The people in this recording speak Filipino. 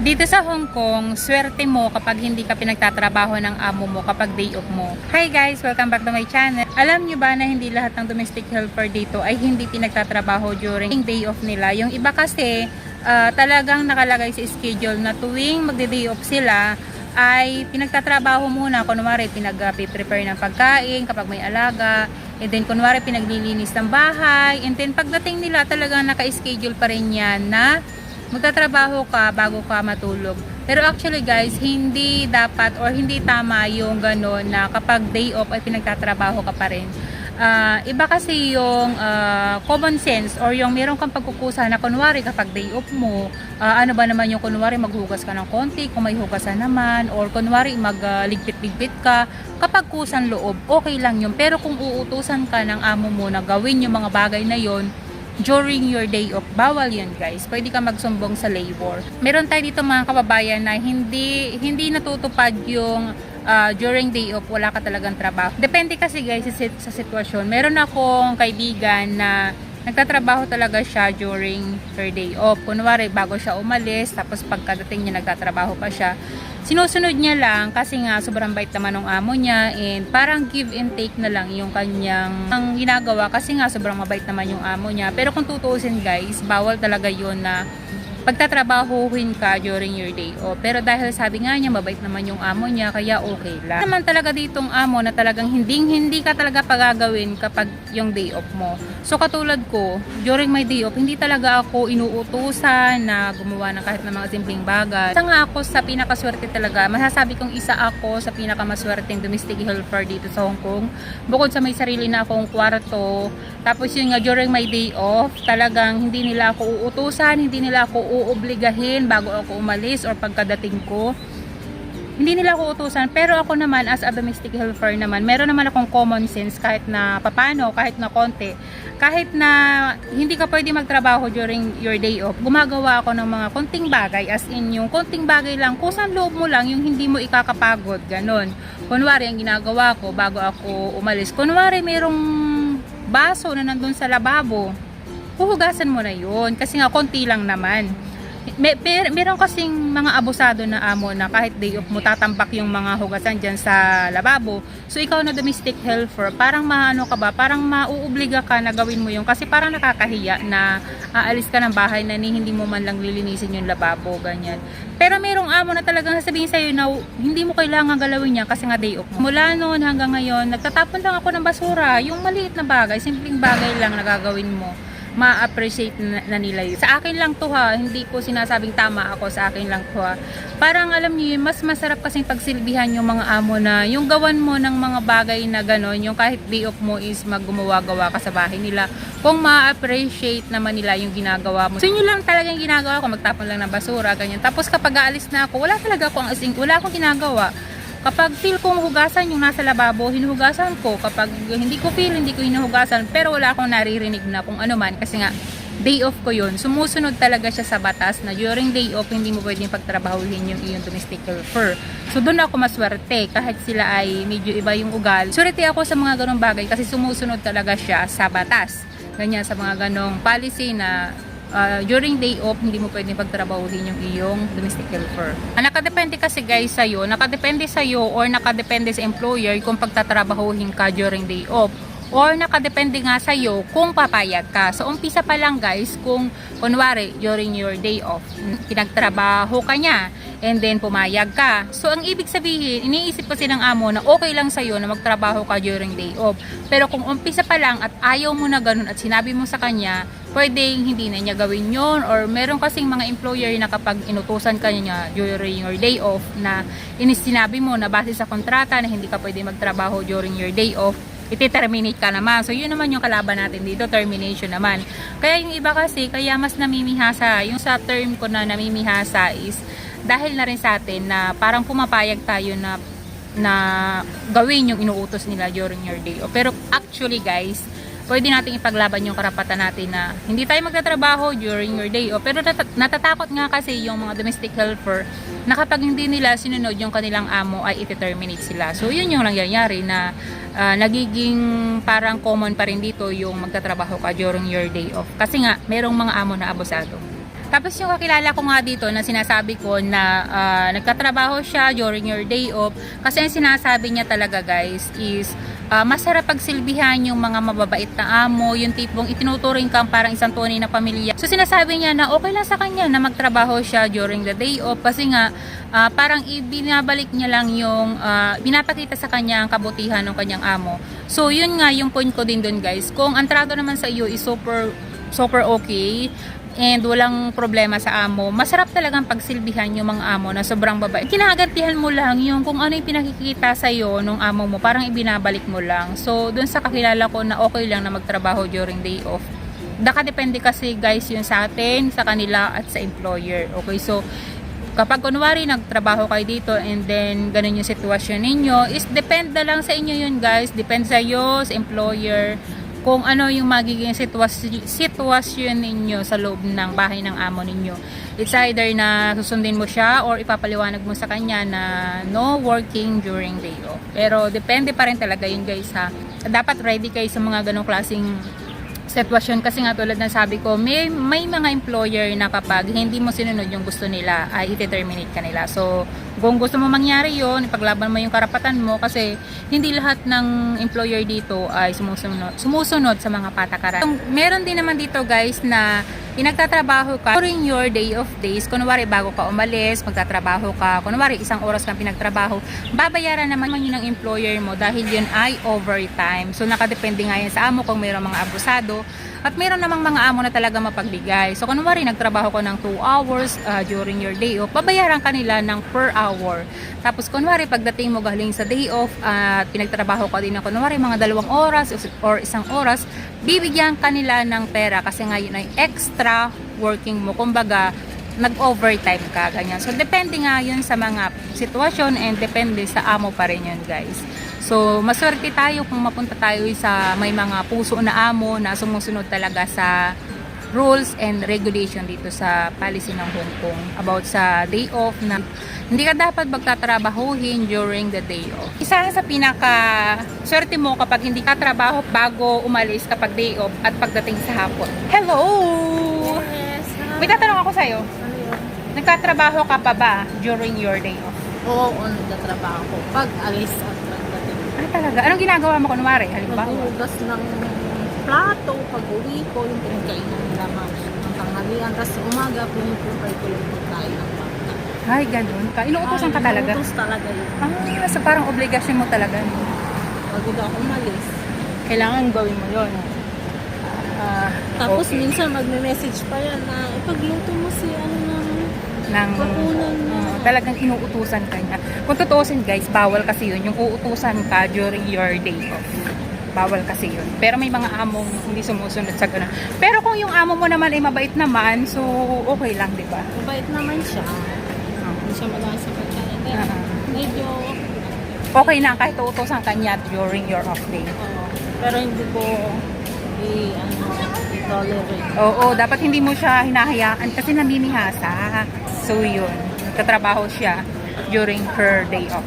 Dito sa Hong Kong, swerte mo kapag hindi ka pinagtatrabaho ng amo mo kapag day off mo. Hi guys! Welcome back to my channel. Alam nyo ba na hindi lahat ng domestic helper dito ay hindi pinagtatrabaho during day off nila? Yung iba kasi talagang nakalagay sa schedule na tuwing magde-day off sila ay pinagtatrabaho muna. Kunwari pinag-prepare ng pagkain kapag may alaga. And then kunwari pinaglilinis ng bahay. And then pagdating nila talagang naka-schedule pa rin yan na magtatrabaho ka bago ka matulog. Pero actually guys, hindi dapat or hindi tama yung gano'n na kapag day off ay pinagtatrabaho ka pa rin. Iba kasi yung common sense or yung meron kang pagkukusa na kunwari kapag day off mo, ano ba naman yung kunwari maghugas ka ng konti kung may hugasan naman, or kunwari magligpit-ligpit ka, kapag kusan loob, okay lang yun. Pero kung uutusan ka ng amo mo na gawin yung mga bagay na yon during your day off, bawal yun guys. Pwede ka magsumbong sa labor. Meron tayo dito mga kababayan na hindi natutupad yung during day off, wala ka talagang trabaho. Depende kasi guys sa sitwasyon. Meron akong kaibigan na nagtatrabaho talaga siya during her day off. Kunwari bago siya umalis, tapos pagkadating niya nagtatrabaho pa siya. Sinusunod niya lang kasi nga sobrang bait naman ng amo niya, and parang give and take na lang yung kanyang ginagawa kasi nga sobrang mabait naman yung amo niya. Pero kung tutuusin guys, bawal talaga yun na pagtatrabahuhin ka during your day off. Pero dahil sabi nga niya mabait naman yung amo niya, kaya okay lang. Naman talaga ditong amo na talagang hindi ka talaga pagagawin kapag yung day off mo. So katulad ko, during my day off, hindi talaga ako inuutusan na gumawa ng kahit na mga simpleng bagay. Isa nga ako sa pinakaswerte talaga. Masasabi kong isa ako sa pinakamaswerteng domestic helper dito sa Hong Kong. Bukod sa may sarili na akong kwarto, tapos yun nga during my day off, talagang hindi nila ako uutusan, hindi nila ako uobligahin bago ako umalis or pagkadating ko. Hindi nila ako utusan, pero ako naman as a domestic helper naman, meron naman akong common sense kahit na papano, kahit na konti. Kahit na hindi ka pwede magtrabaho during your day off, gumagawa ako ng mga konting bagay, as in yung konting bagay lang, kusang loob mo lang, yung hindi mo ikakapagod, ganon. Kunwari, ang ginagawa ko bago ako umalis, kunwari merong baso na nandun sa lababo, huhugasan mo na yun kasi nga konti lang naman. Meron kasing mga abusado na amo na kahit day off mo tatambak yung mga hugasan dyan sa lababo. So ikaw na domestic helper, parang maano ka ba, parang mauobliga ka na gawin mo yun kasi parang nakakahiya na aalis ka ng bahay na hindi mo man lang lilinisin yung lababo, ganyan. Pero merong amo na talagang sasabihin sa'yo na hindi mo kailangan galawin yan kasi nga day off mo. Mula noon hanggang ngayon, nagtatapon lang ako ng basura. Yung maliit na bagay, simpleng bagay lang na gagawin mo, ma-appreciate na nila yun. Sa akin lang to ha, hindi ko sinasabing tama ako, sa akin lang to ha. Parang alam niyo, mas masarap kasing pagsilbihan yung mga amo na yung gawan mo ng mga bagay na gano'n, yung kahit day off mo is maggumawa-gawa ka sa bahay nila. Kung ma-appreciate naman nila yung ginagawa mo. So yun lang talaga yung ginagawa ko, magtapon lang ng basura, ganyan. Tapos kapag aalis na ako, wala talaga akong wala akong ginagawa. Kapag feel kong hugasan yung nasa lababo, hinuhugasan ko. Kapag hindi ko feel, hindi ko hinuhugasan. Pero wala akong naririnig na kung ano man. Kasi nga, day off ko yun. Sumusunod talaga siya sa batas na during day off, hindi mo pwedeng pagtrabahuhin yung iyong domestic helper. So doon ako maswerte. Kahit sila ay medyo iba yung ugali. Swerte ako sa mga ganong bagay kasi sumusunod talaga siya sa batas. Ganyan, sa mga ganong policy na during day off, hindi mo pwedeng pagtrabahuhin yung iyong domestic helper. Nakadepende kasi guys sa'yo, nakadepende sa'yo or nakadepende sa employer kung pagtatrabahuhin ka during day off. Or nakadepende nga sa'yo kung papayag ka. So umpisa pa lang guys, kung kunwari during your day off, pinagtrabaho ka niya, and then pumayag ka. So ang ibig sabihin, iniisip kasi ng amo na okay lang sa'yo na magtrabaho ka during day off. Pero kung umpisa pa lang at ayaw mo na ganun at sinabi mo sa kanya, pwedeng hindi na niya gawin yon. Or meron kasing mga employer na kapag inutusan ka niya during your day off na sinabi mo na base sa kontrata na hindi ka pwede magtrabaho during your day off, iti-terminate ka naman. So yun naman yung kalaban natin dito, termination naman. Kaya yung iba kasi, kaya mas namimihasa, yung sa term ko na namimihasa is dahil na rin sa atin na parang pumapayag tayo na gawin yung inuutos nila during your day off. Pero actually guys, pwede nating ipaglaban yung karapatan natin na hindi tayo magtatrabaho during your day off. Pero natatakot nga kasi yung mga domestic helper na kapag hindi nila sinunod yung kanilang amo ay iti-terminate sila. So yun yung nangyayari na nagiging parang common pa rin dito yung magtatrabaho ka during your day off. Kasi nga merong mga amo na abusado. Tapos yung kakilala ko nga dito na sinasabi ko na nagtatrabaho siya during your day off. Kasi yung sinasabi niya talaga guys is masarap pagsilbihan yung mga mababait na amo, yung tipong itinuturing kang parang isang tunay na pamilya. So sinasabi niya na okay lang sa kanya na magtrabaho siya during the day off kasi nga parang ibinabalik niya lang yung binapakita sa kanya ang kabutihan ng kanyang amo. So yun nga yung point ko din dun guys. Kung ang trato naman sa iyo is super okay and walang problema sa amo, masarap talagang pagsilbihan yung mga amo na sobrang babae. Kinagantihan mo lang yung kung ano yung pinakikita sa'yo nung amo mo, parang ibinabalik mo lang. So, dun sa kakilala ko na okay lang na magtrabaho during day off. Nakadepende kasi guys yun sa atin, sa kanila at sa employer. Okay, so kapag kunwari nagtrabaho kayo dito and then ganun yung sitwasyon ninyo, is depende lang sa inyo yun guys. Depende sa iyo, sa employer, kung ano yung magiging sitwasyon ninyo sa loob ng bahay ng amo ninyo. It's either na susundin mo siya or ipapaliwanag mo sa kanya na no working during day off. Pero depende pa rin talaga yun guys ha. Dapat ready kayo sa mga ganong klaseng sitwasyon kasi nga tulad ng sabi ko, may mga employer na kapag hindi mo sinunod yung gusto nila ay i-terminate ka nila. So kung gusto mo mangyari yun, ipaglaban mo yung karapatan mo kasi hindi lahat ng employer dito ay sumusunod sa mga patakaran. Meron din naman dito guys na pinagtatrabaho ka during your day of days. Kunwari bago ka umalis, magtatrabaho ka. Kunwari isang oras kang pinagtrabaho, babayaran naman yun ng employer mo dahil yun ay overtime. So nakadepende nga yan sa amo kung mayroong mga abusado. At mayroon namang mga amo na talaga mapagbigay. So kunwari nagtrabaho ko ng 2 hours during your day off, babayaran ka nila ng per hour. Tapos kunwari pagdating mo galing sa day off at pinagtrabaho ka din na kunwari mga 2 oras or 1 oras, bibigyan ka nila ng pera kasi ngayon ay extra working mo. Kumbaga, nag-overtime ka, ganyan. So depende nga yun sa mga sitwasyon and depende sa amo pa rin yun guys. So, maswerte tayo kung mapunta tayo sa may mga puso na amo na sumusunod talaga sa rules and regulation dito sa policy ng Hong Kong about sa day off na hindi ka dapat magtatrabahuhin during the day off. Isa sa pinaka swerte mo kapag hindi ka trabaho bago umalis kapag day off at pagdating sa hapon. Hello! Yes. May tatanong ako sa'yo. Ano yun? Nagkatrabaho ka pa ba during your day off? Oo, nagtatrabaho ko. Pag alis at pagdating. Ay talaga? Anong ginagawa mo kunwari? Halimbawa? Maghugas ng plato, pag-uwi ko, yung pinagkainan nila ng tanghalian. Tapos umaga, pinipupay ko yung pagkain ng bata. Ay, ganun ka. Inuutosan ka talaga? Inuutos talaga yun. So parang obligasyon mo talaga. Bago daw ako umalis. Kailangan gawin mo yun. Tapos okay. minsan magme-message pa yan na ipagluto mo si ano Nang bakunan na. Talagang inuutusan ka niya. Kung tutuusin guys, bawal kasi yun. Yung uutusan ka during your day off. Bawal kasi yun. Pero may mga among hindi sumusunod sa ganun. Pero kung yung amo mo naman ay mabait naman, so okay lang, di ba? Mabait naman siya. Hindi siya malasa pagkain. Medyo Okay na kahit uutusan ka niya during your off day. pero hindi ko i-tolerate. Oo, dapat hindi mo siya hinahayaan kasi namimihasa. So yun, nagtatrabaho siya during her day off.